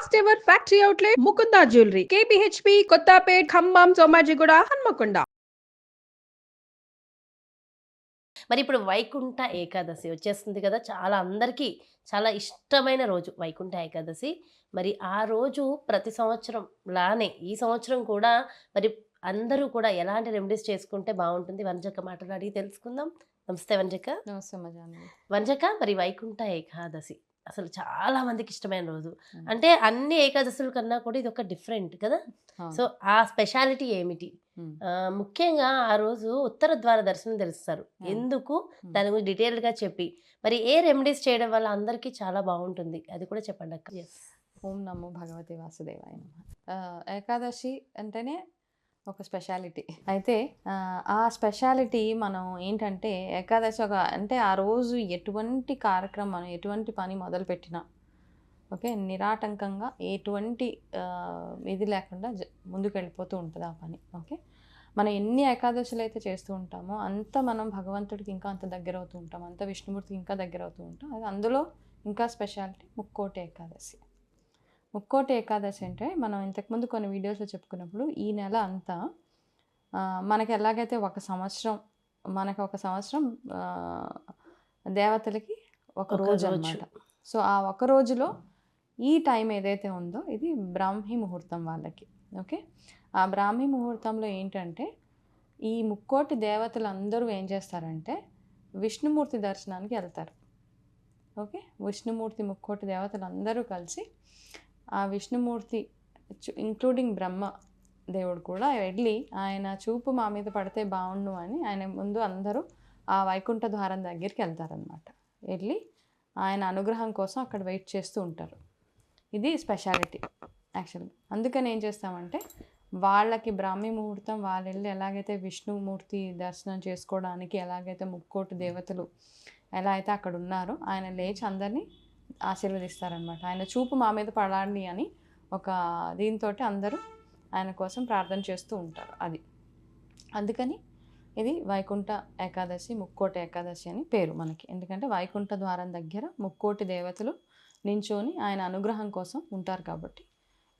First ever factory outlet Mukunda jewellery KPHB Kothapet Khammam Somajiguda Hanamkonda. మరి ఇప్పుడు వైకుంఠ ఏకాదశి వచ్చేస్తుంది కదా! చాలా అందరికీ చాలా ఇష్టమైన రోజు వైకుంఠ ఏకాదశి. మరి ఆ రోజు ప్రతి సంవత్సరం లానే ఈ సంవత్సరం కూడా మరి అందరూ కూడా ఎలాంటి రెమెడీస్ చేసుకుంటే బావుంటుంది? వంజక్క మాటలు అడిగి తెలుసుకుందాం. నమస్తే వంజక్క. నమస్తే మజాను. వంజక్క మరి వైకుంఠ ఏకాదశి అసలు చాలా మందికి ఇష్టమైన రోజు. హ్మ్. అంటే అన్ని ఏకాదశుల కన్నా కూడా ఇదొక డిఫరెంట్ కదా! అవును. సో, ఆ స్పెషాలిటీ ఏమిటి? హ్మ్. ముఖ్యంగా ఆ రోజు ఉత్తర ద్వార దర్శనం తెలుస్తారు. అవును. ఎందుకు? హ్మ్. దాని గురించి డీటెయిల్డ్‌గా చెప్పి, మరి ఏ రెమెడీస్ చేయడం వల్ల అందరికీ చాలా బావుంటుంది? అది కూడా చెప్పండక్క. యెస్. ఓం నమో భగవతే వాసుదేవాయ నమః. ఏకాదశి అంటేనే ఒక స్పెషాలిటీ. అయితే ఆ స్పెషాలిటీ మనం ఏంటంటే ఏకాదశి అంటే ఆ రోజు ఎటువంటి కార్యక్రమం ఎటువంటి పని మొదలుపెట్టినా ఓకే నిరాటంకంగా ఎటువంటి ఇది లేకుండా ముందుకెళ్ళిపోతూ ఉంటుంది ఆ పని. ఓకే మనం ఎన్ని ఏకాదశులు అయితే చేస్తూ ఉంటామో అంత మనం భగవంతుడికి ఇంకా అంత దగ్గర అవుతూ ఉంటాం, అంత విష్ణుమూర్తికి ఇంకా దగ్గర అవుతూ ఉంటాం. అది అందులో ఇంకా స్పెషాలిటీ ముక్కోటి ఏకాదశి. ముక్కోటి ఏకాదశి అంటే మనం ఇంతకుముందు కొన్ని వీడియోస్లో చెప్పుకున్నప్పుడు ఈ నెల అంతా మనకి ఎలాగైతే ఒక సంవత్సరం దేవతలకి ఒక రోజు అన్నమాట. సో ఆ ఒక రోజులో ఈ టైం ఏదైతే ఉందో ఇది బ్రాహ్మీ ముహూర్తం వాళ్ళకి. ఓకే ఆ బ్రాహ్మీ ముహూర్తంలో ఏంటంటే ఈ ముక్కోటి దేవతలు అందరూ ఏం చేస్తారంటే విష్ణుమూర్తి దర్శనానికి వెళ్తారు. ఓకే విష్ణుమూర్తి ముక్కోటి దేవతలు అందరూ కలిసి ఆ విష్ణుమూర్తి ఇంక్లూడింగ్ బ్రహ్మ దేవుడు కూడా వెళ్ళి ఆయన చూపు మా మీద పడితే బాగుండు అని ఆయన ముందు అందరూ ఆ వైకుంఠ ద్వారం దగ్గరికి వెళ్తారనమాట. వెళ్ళి ఆయన అనుగ్రహం కోసం అక్కడ వెయిట్ చేస్తూ ఉంటారు. ఇది స్పెషాలిటీ యాక్చువల్గా. అందుకని ఏం చేస్తామంటే వాళ్ళకి బ్రాహ్మీ ముహూర్తం వాళ్ళు వెళ్ళి ఎలాగైతే విష్ణుమూర్తి దర్శనం చేసుకోవడానికి ఎలాగైతే ముక్కోటి దేవతలు ఎలా అయితే అక్కడ ఉన్నారో ఆయన లేచి అందరినీ ఆశీర్వదిస్తారనమాట. ఆయన చూపు మా మీద పడాలి అని ఒక దీంతో అందరూ ఆయన కోసం ప్రార్థన చేస్తూ ఉంటారు. అది అందుకని ఇది వైకుంఠ ఏకాదశి ముక్కోటి ఏకాదశి అని పేరు మనకి. ఎందుకంటే వైకుంఠ ద్వారం దగ్గర ముక్కోటి దేవతలు నించొని ఆయన అనుగ్రహం కోసం ఉంటారు కాబట్టి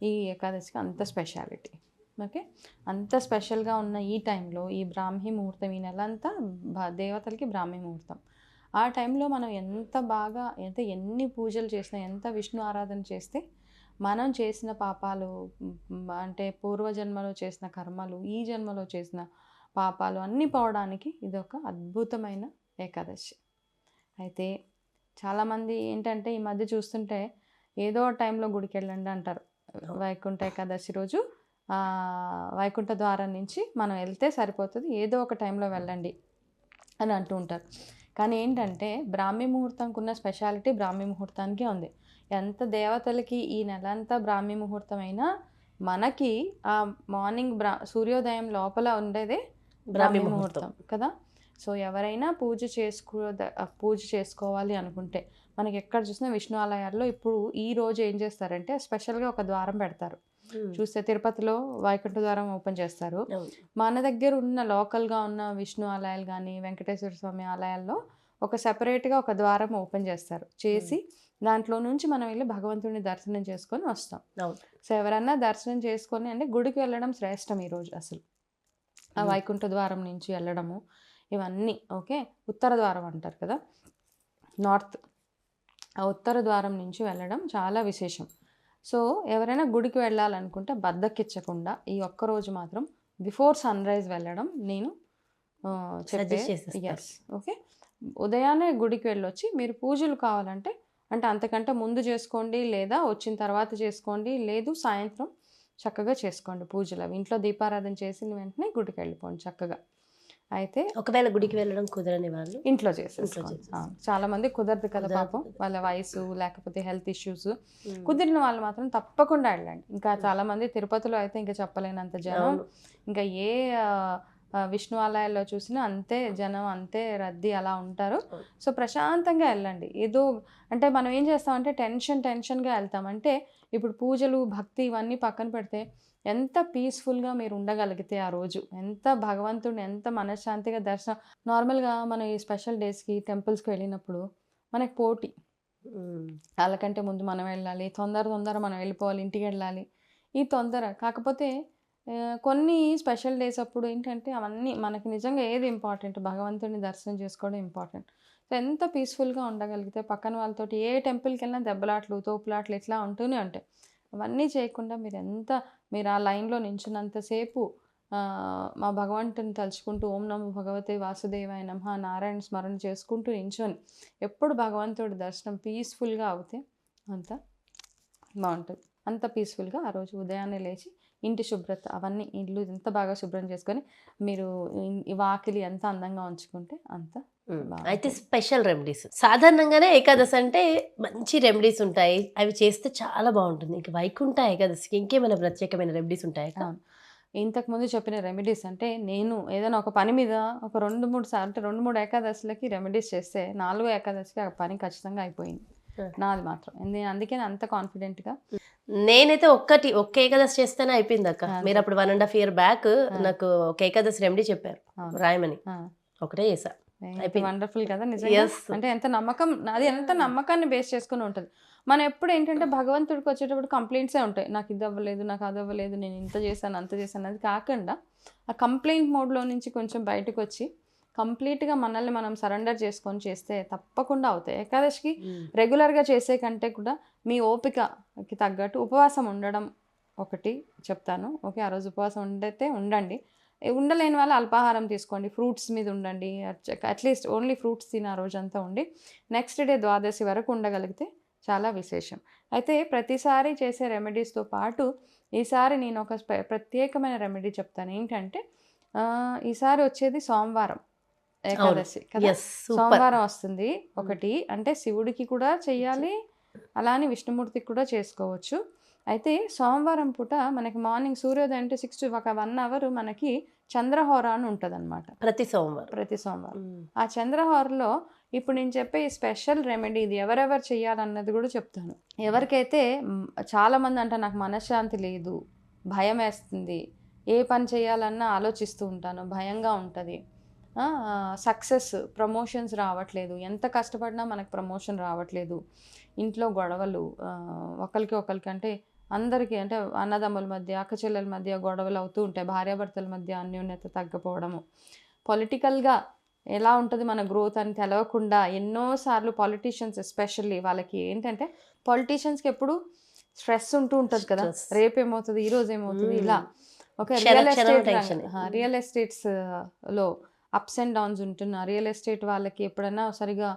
ఈ ఏకాదశికి అంత స్పెషాలిటీ. ఓకే అంత స్పెషల్గా ఉన్న ఈ టైంలో ఈ బ్రాహ్మీ ముహూర్తం ఈ నెల అంతా దేవతలకి బ్రాహ్మీ ముహూర్తం. ఆ టైంలో మనం ఎన్ని పూజలు చేసినా ఎంత విష్ణు ఆరాధన చేస్తే మనం చేసిన పాపాలు అంటే పూర్వజన్మలో చేసిన కర్మలు ఈ జన్మలో చేసిన పాపాలు అన్నీ పోవడానికి ఇది ఒక అద్భుతమైన ఏకాదశి. అయితే చాలామంది ఏంటంటే ఈ మధ్య చూస్తుంటే ఏదో టైంలో గుడికి వెళ్ళండి అంటారు. వైకుంఠ ఏకాదశి రోజు వైకుంఠ ద్వారం నుంచి మనం వెళ్తే సరిపోతుంది, ఏదో ఒక టైంలో వెళ్ళండి అని అంటూ ఉంటారు. కానీ ఏంటంటే బ్రాహ్మీ ముహూర్తంకి ఉన్న స్పెషాలిటీ బ్రాహ్మీ ముహూర్తానికే ఉంది. ఎంత దేవతలకి ఈ నెలంతా బ్రాహ్మీ ముహూర్తం అయినా మనకి ఆ మార్నింగ్ సూర్యోదయం లోపల ఉండేదే బ్రాహ్మీ ముహూర్తం కదా. సో ఎవరైనా పూజ చేసుకోవాలి అనుకుంటే మనకి ఎక్కడ చూసినా విష్ణు ఆలయాల్లో ఇప్పుడు ఈ రోజు ఏం చేస్తారంటే స్పెషల్గా ఒక ద్వారం పెడతారు. చూస్తే తిరుపతిలో వైకుంఠ ద్వారం ఓపెన్ చేస్తారు. మన దగ్గర ఉన్న లోకల్గా ఉన్న విష్ణు ఆలయాలు కానీ వెంకటేశ్వర స్వామి ఆలయాల్లో ఒక సెపరేట్గా ఒక ద్వారం ఓపెన్ చేసి దాంట్లో నుంచి మనం వెళ్ళి భగవంతుడిని దర్శనం చేసుకొని వస్తాం. సో ఎవరన్నా దర్శనం చేసుకొని అంటే గుడికి వెళ్ళడం శ్రేష్టం ఈరోజు అసలు. ఆ వైకుంఠ ద్వారం నుంచి వెళ్ళడము ఇవన్నీ ఓకే. ఉత్తర ద్వారం అంటారు కదా నార్త్, ఆ ఉత్తర ద్వారం నుంచి వెళ్ళడం చాలా విశేషం. సో ఎవరైనా గుడికి వెళ్ళాలనుకుంటే బద్దకిచ్చకుండా ఈ ఒక్కరోజు మాత్రం బిఫోర్ సన్ రైజ్ వెళ్ళడం నేను చెప్పే. ఎస్ ఓకే ఉదయాన్నే గుడికి వెళ్ళొచ్చి మీరు పూజలు కావాలంటే అంటే అంతకంటే ముందు చేసుకోండి, లేదా వచ్చిన తర్వాత చేసుకోండి, లేదు సాయంత్రం చక్కగా చేసుకోండి పూజలు. అవి ఇంట్లో దీపారాధన చేసిన వెంటనే గుడికి వెళ్ళిపోండి చక్కగా. అయితే ఒకవేళ గుడికి వెళ్ళడం కుదరని వాళ్ళు ఇంట్లో చేసేసుకోండి. చాలా మంది కుదరదు కదా పాపం, వాళ్ళ వయసు లేకపోతే హెల్త్ ఇష్యూస్. కుదిరిన వాళ్ళు మాత్రం తప్పకుండా వెళ్ళండి. ఇంకా చాలా మంది తిరుపతిలో అయితే ఇంకా చెప్పలేనంత జనం, ఇంకా ఏ విష్ణు ఆలయాల్లో చూసినా అంతే జనం, అంతే రద్దీ అలా ఉంటారు. సో ప్రశాంతంగా వెళ్ళండి. ఏదో అంటే మనం ఏం చేస్తామంటే టెన్షన్గా వెళ్తాం. అంటే ఇప్పుడు పూజలు భక్తి ఇవన్నీ పక్కన పెడితే ఎంత పీస్ఫుల్గా మీరు ఉండగలిగితే ఆ రోజు ఎంత భగవంతుడిని ఎంత మనశ్శాంతిగా దర్శనం. నార్మల్గా మనం ఈ స్పెషల్ డేస్కి టెంపుల్స్కి వెళ్ళినప్పుడు మనకి పోటీ వాళ్ళకంటే ముందు మనం వెళ్ళాలి, తొందర మనం వెళ్ళిపోవాలి, ఇంటికి వెళ్ళాలి, ఈ తొందర. కాకపోతే కొన్ని స్పెషల్ డేస్ అప్పుడు ఏంటంటే అవన్నీ మనకి నిజంగా ఏది ఇంపార్టెంట్, భగవంతుడిని దర్శనం చేసుకోవడం ఇంపార్టెంట్. సో ఎంత పీస్ఫుల్గా ఉండగలిగితే పక్కన వాళ్ళతోటి ఏ టెంపుల్కి వెళ్ళినా దెబ్బలాట్లు, తోపులాట్లు ఇట్లా ఉంటూనే ఉంటాయి. అవన్నీ చేయకుండా మీరు ఆ లైన్లో నించున్నంతసేపు మా భగవంతుని తలుచుకుంటూ ఓం నమో భగవతే వాసుదేవాయ నమః నారాయణ స్మరణ చేసుకుంటూ నించొని ఎప్పుడు భగవంతుడి దర్శనం పీస్ఫుల్గా అవుతే అంత బాగుంటుంది. అంత పీస్ఫుల్గా ఆ రోజు ఉదయాన్నే లేచి ఇంటి శుభ్రత అవన్నీ ఇల్లు ఎంత బాగా శుభ్రం చేసుకొని మీరు ఈ వాకిలి ఎంత అందంగా ఉంచుకుంటే అంత అయితే స్పెషల్ రెమెడీస్ సాధారణంగానే ఏకాదశి అంటే మంచి రెమెడీస్ ఉంటాయి, అవి చేస్తే చాలా బాగుంటుంది. ఇంకా వైకుంఠ ఏకాదశికి ఇంకేమైనా ప్రత్యేకమైన రెమెడీస్ ఉంటాయి? ఇంతకుముందు చెప్పిన రెమెడీస్ అంటే నేను ఏదైనా ఒక పని మీద ఒక 2-3 సార్లు అంటే 2-3 ఏకాదశులకి రెమెడీస్ చేస్తే 4 ఏకాదశికి ఆ పని ఖచ్చితంగా అయిపోయింది నాది మాత్రం. అందుకే అంత కాన్ఫిడెంట్గా నేనైతే ఒక్క ఏకాదశి చేస్తేనే అయిపోయింది అక్క. మీరు అప్పుడు 1.5 year బ్యాక్ నాకు ఒక ఏకాదశి రెమెడీ చెప్పారు రాయమని, ఒకటే చేసా, వండర్ఫుల్ కదా నిజంగా. అంటే ఎంత నమ్మకం, అది ఎంత నమ్మకాన్ని బేస్ చేసుకుని ఉంటుంది. మనం ఎప్పుడు ఏంటంటే భగవంతుడికి వచ్చేటప్పుడు కంప్లైంట్సే ఉంటాయి, నాకు ఇది అవ్వలేదు, నాకు అది అవ్వలేదు, నేను ఇంత చేశాను అంత చేశాను. అది కాకుండా ఆ కంప్లైంట్ మోడ్లో నుంచి కొంచెం బయటకు వచ్చి కంప్లీట్గా మనల్ని మనం సరెండర్ చేసుకొని చేస్తే తప్పకుండా అవుతాయి. ఏకాదశికి రెగ్యులర్గా చేసే కంటే కూడా మీ ఓపికకి తగ్గట్టు ఉపవాసం ఉండడం ఒకటి చెప్తాను. ఓకే, ఆ రోజు ఉపవాసం ఉండండి. ఉండలేని వాళ్ళు అల్పాహారం తీసుకోండి, ఫ్రూట్స్ మీద ఉండండి, అట్లీస్ట్ ఓన్లీ ఫ్రూట్స్ తిని ఆ రోజంతా ఉండి నెక్స్ట్ డే ద్వాదశి వరకు ఉండగలిగితే చాలా విశేషం. అయితే ప్రతిసారి చేసే రెమెడీస్తో పాటు ఈసారి నేను ఒక ప్రత్యేకమైన రెమెడీ చెప్తాను. ఏంటంటే ఈసారి వచ్చేది సోమవారం ఏకాదశి కదా, సోమవారం వస్తుంది ఒకటి. అంటే శివుడికి కూడా చెయ్యాలి, అలానే విష్ణుమూర్తికి కూడా చేసుకోవచ్చు. అయితే సోమవారం పూట మనకి మార్నింగ్ సూర్యోదయం అంటే 6 to 1 hour మనకి చంద్రహోర అని ఉంటుంది అనమాట ప్రతి సోమవారం. ఆ చంద్రహోరలో ఇప్పుడు నేను చెప్పే ఈ స్పెషల్ రెమెడీ ఇది ఎవరెవరు చేయాలన్నది కూడా చెప్తాను. ఎవరికైతే చాలామంది అంటే నాకు మనశ్శాంతి లేదు, భయం వేస్తుంది, ఏ పని చేయాలన్నా ఆలోచిస్తూ ఉంటాను, భయంగా ఉంటుంది, సక్సెస్ ప్రమోషన్స్ రావట్లేదు, ఎంత కష్టపడినా మనకు ప్రమోషన్ రావట్లేదు, ఇంట్లో గొడవలు ఒకరికి అంటే అందరికీ అంటే అన్నదమ్ముల మధ్య అక్కచెల్లెల మధ్య గొడవలు అవుతూ ఉంటాయి, భార్యాభర్తల మధ్య అన్యోన్యత తగ్గపోవడము, పొలిటికల్గా ఎలా ఉంటుంది మన గ్రోత్ అని తెలవకుండా ఎన్నోసార్లు పాలిటీషియన్స్ ఎస్పెషల్లీ వాళ్ళకి ఏంటంటే పాలిటీషియన్స్కి ఎప్పుడు స్ట్రెస్ ఉంటూ ఉంటుంది కదా, రేపు ఏమవుతుంది, ఈరోజు ఏమవుతుంది, ఇలా. ఓకే, రియల్ ఎస్టేట్స్లో అప్స్ అండ్ డౌన్స్ ఉంటున్న రియల్ ఎస్టేట్ వాళ్ళకి ఎప్పుడైనా సరిగా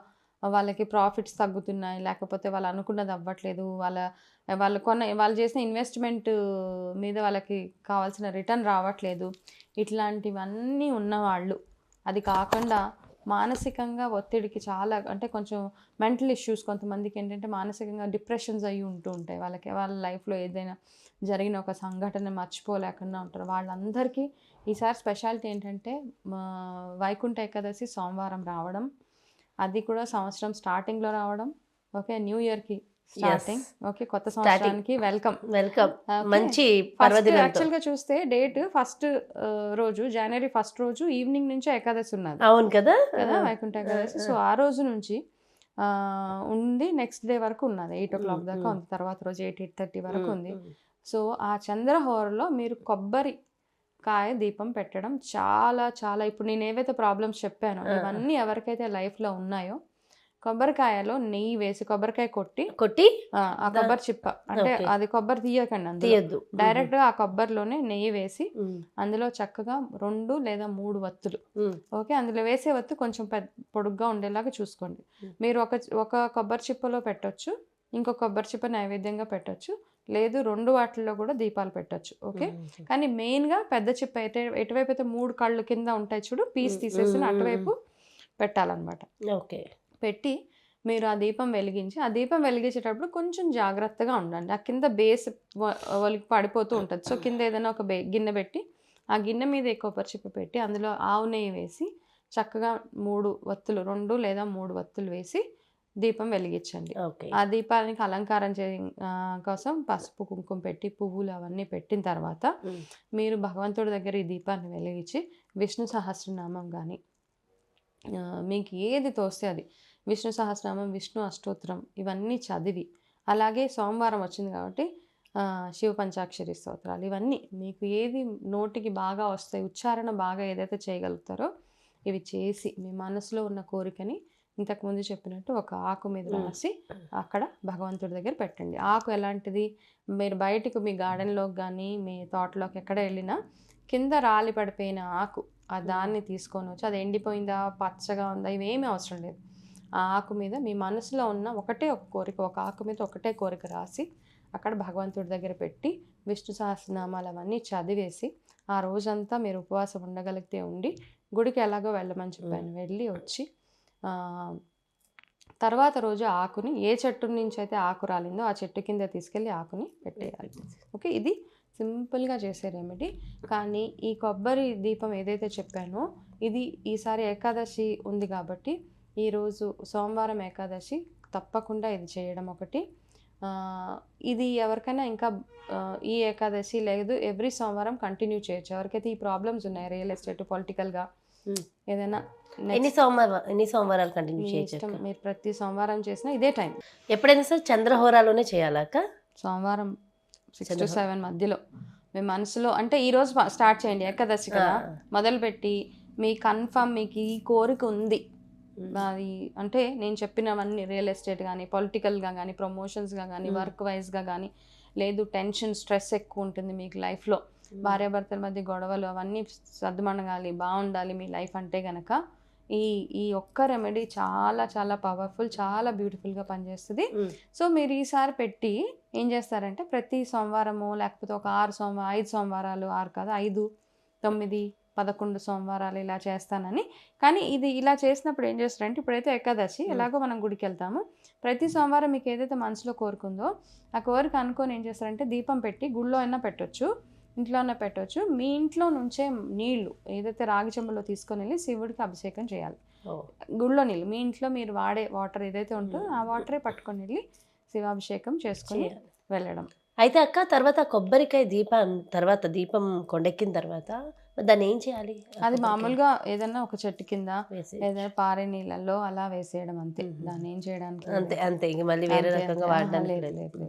వాళ్ళకి ప్రాఫిట్స్ తగ్గుతున్నాయి, లేకపోతే వాళ్ళు అనుకున్నది అవ్వట్లేదు, వాళ్ళు చేసిన ఇన్వెస్ట్మెంట్ మీద వాళ్ళకి కావాల్సిన రిటర్న్ రావట్లేదు, ఇట్లాంటివన్నీ ఉన్నవాళ్ళు. అది కాకుండా మానసికంగా ఒత్తిడికి చాలా అంటే కొంచెం మెంటల్ ఇష్యూస్, కొంతమందికి ఏంటంటే మానసికంగా డిప్రెషన్స్ అయ్యి ఉంటూ ఉంటాయి, వాళ్ళ లైఫ్లో ఏదైనా జరిగిన ఒక సంఘటన మర్చిపోలేకుండా ఉంటారు. వాళ్ళందరికీ ఈసారి స్పెషాలిటీ ఏంటంటే వైకుంఠ ఏకాదశి సోమవారం రావడం, అది కూడా సంవత్సరం స్టార్టింగ్లో రావడం. ఓకే, న్యూ ఇయర్కి స్టార్టింగ్, ఓకే, కొత్త సంవత్సరానికి వెల్కమ్. మంచి యాక్చువల్గా చూస్తే డేట్ ఫస్ట్ రోజు January 1st రోజు ఈవినింగ్ నుంచి ఏకాదశి ఉన్నది. అవును కదా వైకుంఠ ఏకాదశి. సో ఆ రోజు నుంచి ఉండి నెక్స్ట్ డే వరకు ఉన్నది, 8 o'clock దాకా ఉంది, తర్వాత రోజు 8-8:30 వరకు ఉంది. సో ఆ చంద్రహోరలో మీరు కొబ్బరికాయ దీపం పెట్టడం చాలా చాలా, ఇప్పుడు నేను ఏవైతే ప్రాబ్లమ్స్ చెప్పానో ఇవన్నీ ఎవరికైతే లైఫ్లో ఉన్నాయో కొబ్బరికాయలో నెయ్యి వేసి కొబ్బరికాయ కొట్టి ఆ కొబ్బరి చిప్ప అంటే అది కొబ్బరి తీయకండి, డైరెక్ట్గా ఆ కొబ్బరిలోనే నెయ్యి వేసి అందులో చక్కగా 2 లేదా 3 వత్తులు, ఓకే, అందులో వేసే వత్తు కొంచెం పొడుగ్గా ఉండేలాగా చూసుకోండి. మీరు ఒక కొబ్బరి చిప్పలో పెట్టొచ్చు, ఇంకో కొబ్బరి చిప్ప నైవేద్యంగా పెట్టొచ్చు, లేదు 2 వాటిల్లో కూడా దీపాలు పెట్టొచ్చు. ఓకే, కానీ మెయిన్గా పెద్ద చిప్ప అయితే ఎటువైపు అయితే 3 కళ్ళు కింద ఉంటాయి చూడు, పీస్ తీసేసి అటువైపు పెట్టాలన్నమాట. ఓకే, పెట్టి మీరు ఆ దీపం వెలిగించి, ఆ దీపం వెలిగించేటప్పుడు కొంచెం జాగ్రత్తగా ఉండండి, ఆ కింద బేస్ ఒలికి పడిపోతూ ఉంటుంది. సో కింద ఏదైనా ఒక గిన్నె పెట్టి ఆ గిన్నె మీద కొబ్బరి చిప్ప పెట్టి అందులో ఆవు నెయ్యి వేసి చక్కగా 3 వత్తులు 2 లేదా 3 వత్తులు వేసి దీపం వెలిగించండి. ఆ దీపానికి అలంకారం కోసం పసుపు కుంకుమ పెట్టి పువ్వులు అవన్నీ పెట్టిన తర్వాత మీరు భగవంతుడి దగ్గర ఈ దీపాన్ని వెలిగించి విష్ణు సహస్రనామం కానీ మీకు ఏది తోస్తే అది, విష్ణు సహస్రనామం, విష్ణు అష్టోత్తరం ఇవన్నీ చదివి, అలాగే సోమవారం వచ్చింది కాబట్టి శివ పంచాక్షరి స్తోత్రాలు ఇవన్నీ మీకు ఏది నోటికి బాగా వస్తాయి, ఉచ్చారణ బాగా ఏదైతే చేయగలుగుతారో ఇవి చేసి మీ మనసులో ఉన్న కోరికని ఇంతకుముందు చెప్పినట్టు ఒక ఆకు మీద రాసి అక్కడ భగవంతుడి దగ్గర పెట్టండి. ఆకు ఎలాంటిది, మీరు బయటకు మీ గార్డెన్లోకి కానీ మీ తోటలోకి ఎక్కడ వెళ్ళినా కింద రాలి పడిపోయిన ఆకు దాన్ని తీసుకొని వచ్చి అది ఎండిపోయిందా పచ్చగా ఉందా ఇవేమీ అవసరం లేదు. ఆ ఆకు మీద మీ మనసులో ఉన్న ఒకటే ఒక కోరిక, ఒక ఆకు మీద ఒకటే కోరిక రాసి అక్కడ భగవంతుడి దగ్గర పెట్టి విష్ణు సహస్రనామాలు అవన్నీ చదివేసి ఆ రోజంతా మీరు ఉపవాసం ఉండగలిగితే ఉండి గుడికి ఎలాగో వెళ్ళమని చెప్పాను, వెళ్ళి వచ్చి తర్వాత రోజు ఆకుని ఏ చెట్టు నుంచి అయితే ఆకు రాలిందో ఆ చెట్టు కింద తీసుకెళ్ళి ఆకుని పెట్టేయాలి. ఓకే, ఇది సింపుల్గా చేసే రెమెడీ. కానీ ఈ కొబ్బరి దీపం ఏదైతే చెప్పానో ఇది ఈసారి ఏకాదశి ఉంది కాబట్టి ఈరోజు సోమవారం ఏకాదశి తప్పకుండా ఇది చేయడం ఒకటి. ఇది ఎవరికైనా ఇంకా ఈ ఏకాదశి లేదు ఎవ్రీ సోమవారం కంటిన్యూ చేయొచ్చు. ఎవరికైతే ఈ ప్రాబ్లమ్స్ ఉన్నాయి రియల్ ఎస్టేట్ పొలిటికల్గా ఏదైనా ఎన్ని సోమవారాలు కంటిన్యూ చేయొచ్చు? మీరు ప్రతి సోమవారం చేసినా ఇదే టైం. ఎప్పుడైనా సార్ చంద్రహోరాలోనే చేయాలక్క? సోమవారం 6 to 7 మధ్యలో మీ మనసులో అంటే ఈరోజు స్టార్ట్ చేయండి ఏకాదశి కదా, మొదలుపెట్టి మీ కన్ఫర్మ్ మీకు ఈ కోరిక ఉంది అది అంటే నేను చెప్పినవన్నీ రియల్ ఎస్టేట్ కానీ పొలిటికల్గా కానీ ప్రమోషన్స్గా కానీ వర్క్ వైజ్గా కానీ లేదు టెన్షన్ స్ట్రెస్ ఎక్కువ ఉంటుంది మీకు లైఫ్లో, భార్యాభర్తల మధ్య గొడవలు అవన్నీ సర్దుమణగాలి బాగుండాలి మీ లైఫ్ అంటే కనుక ఈ ఒక్క రెమెడీ చాలా చాలా పవర్ఫుల్, చాలా బ్యూటిఫుల్గా పనిచేస్తుంది. సో మీరు ఈసారి పెట్టి ఏం చేస్తారంటే ప్రతి సోమవారము లేకపోతే ఒక 5 సోమవారాలు 6 కాదు 5, 9, 11 సోమవారాలు ఇలా చేస్తానని. కానీ ఇది ఇలా చేసినప్పుడు ఏం చేస్తారంటే ఇప్పుడైతే ఏకాదశి ఎలాగో మనం గుడికి వెళ్తాము, ప్రతి సోమవారం మీకు ఏదైతే మనసులో కోరుకుందో ఆ కోరిక అనుకొని ఏం చేస్తారంటే దీపం పెట్టి గుళ్ళో అయినా పెట్టొచ్చు, ఇంట్లోనే పెట్టవచ్చు. మీ ఇంట్లో నుంచే నీళ్లు ఏదైతే రాగి చెంబులో తీసుకొని వెళ్ళి శివుడికి అభిషేకం చేయాలి. గుళ్ళో నీళ్ళు మీ ఇంట్లో మీరు వాడే వాటర్ ఏదైతే ఉంటుందో ఆ వాటరే పట్టుకొని వెళ్ళి శివాభిషేకం చేసుకొని వెళ్ళడం. అయితే అక్క తర్వాత కొబ్బరికాయ తర్వాత దీపం కొండెక్కిన తర్వాత దాన్ని ఏం చేయాలి? అది మామూలుగా ఏదైనా ఒక చెట్టు కింద ఏదైనా పారే నీళ్ళల్లో అలా వేసేయడం అంతే, దాన్ని ఏం చేయడానికి అంతే అంతే మళ్ళీ వేరే రకంగా వాడడానికి లేదు.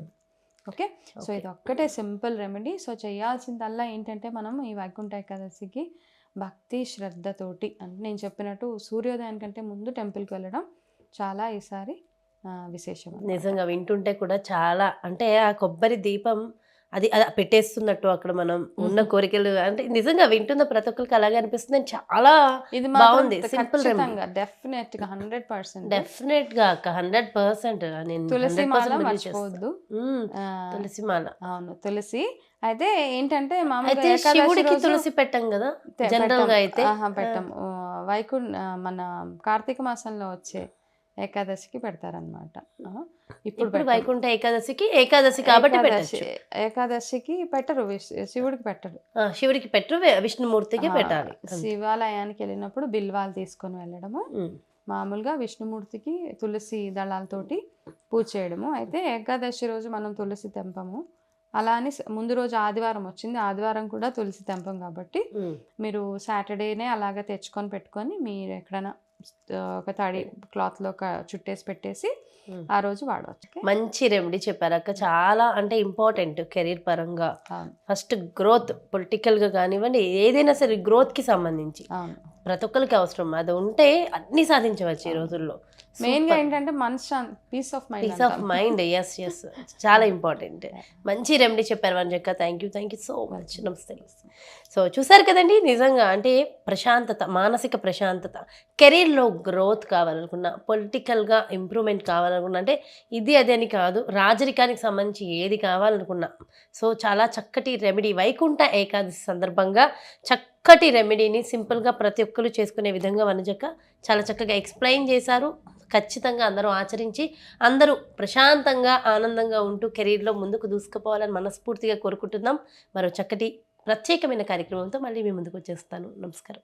ఓకే, సో ఇది ఒక్కటే సింపుల్ రెమెడీ. సో చేయాల్సిందల్లా ఏంటంటే మనం ఈ వైకుంఠ ఏకాదశికి భక్తి శ్రద్ధతోటి అంటే నేను చెప్పినట్టు సూర్యోదయానికంటే ముందు టెంపుల్కి వెళ్ళడం చాలా ఈసారి విశేషం. నిజంగా వింటుంటే కూడా చాలా అంటే ఆ కొబ్బరి దీపం అది పెట్టేస్తున్నట్టు అక్కడ మనం ఉన్న కోరికలు అంటే నిజంగా వింటున్న ప్రతి ఒక్కరికి అలాగే అనిపిస్తుంది. చాలా ఇది బాగుంది, సింపుల్ డెఫినెట్ గా 100% డెఫినెట్ గా 100%. నేను తులసి మాల మర్చిపోవద్దు, తులసి మాల. అవును, తులసి అయితే ఏంటంటే అయితే శివుడికి తులసి పెట్టం కదా జనరల్ గా, అయితే పెట్టం. మన కార్తీక మాసంలో వచ్చే ఏకాదశికి పెడతారనమాట. ఇప్పుడు వైకుంఠ ఏకాదశి కాబట్టి ఏకాదశికి పెట్టరు, శివుడికి పెట్టరు, శివుడికి పెట్టరు, విష్ణుమూర్తికి పెట్టాలి. శివాలయానికి వెళ్ళినప్పుడు బిల్వాలు తీసుకొని వెళ్ళడము, మామూలుగా విష్ణుమూర్తికి తులసి దళాలతోటి పూజ చేయడము. అయితే ఏకాదశి రోజు మనం తులసి తెంపము, అలా అని ముందు రోజు ఆదివారం వచ్చింది, ఆదివారం కూడా తులసి తెంపం కాబట్టి మీరు సాటర్డేనే అలాగ తెచ్చుకొని పెట్టుకొని మీరు ఎక్కడైనా ఒక తడి క్లాత్లో చుట్టేసి పెట్టేసి ఆ రోజు వాడవచ్చు. మంచి రెమెడీ చెప్పారు అక్క, చాలా అంటే ఇంపార్టెంట్ కెరీర్ పరంగా. ఫస్ట్ గ్రోత్, పొలిటికల్గా కానివ్వండి ఏదైనా సరే గ్రోత్కి సంబంధించి ప్రతి ఒక్కరికి అవసరం, అది ఉంటే అన్ని సాధించవచ్చు ఈ రోజుల్లో. మెయిన్గా ఏంటంటే పీస్ ఆఫ్ మైండ్. ఎస్ చాలా ఇంపార్టెంట్. మంచి రెమెడీ చెప్పారు వంజక్క, థ్యాంక్ యూ సో మచ్. నమస్తే. సో చూసారు కదండి, నిజంగా అంటే ప్రశాంతత, మానసిక ప్రశాంతత, కెరీర్లో గ్రోత్ కావాలనుకున్నా, పొలిటికల్గా ఇంప్రూవ్మెంట్ కావాలనుకున్నా, అంటే ఇది అది అని కాదు, రాజరికానికి సంబంధించి ఏది కావాలనుకున్నా సో చాలా చక్కటి రెమెడీ వైకుంఠ ఏకాదశి సందర్భంగా చక్కటి రెమెడీని సింపుల్గా ప్రతి ఒక్కరు చేసుకునే విధంగా వనజక్క చాలా చక్కగా ఎక్స్ప్లెయిన్ చేశారు. ఖచ్చితంగా అందరూ ఆచరించి అందరూ ప్రశాంతంగా ఆనందంగా ఉంటూ కెరీర్లో ముందుకు దూసుకుపోవాలని మనస్ఫూర్తిగా కోరుకుంటున్నాం. మరో చక్కటి ప్రత్యేకమైన కార్యక్రమంతో మళ్ళీ మీ ముందుకు వచ్చేస్తాను. నమస్కారం.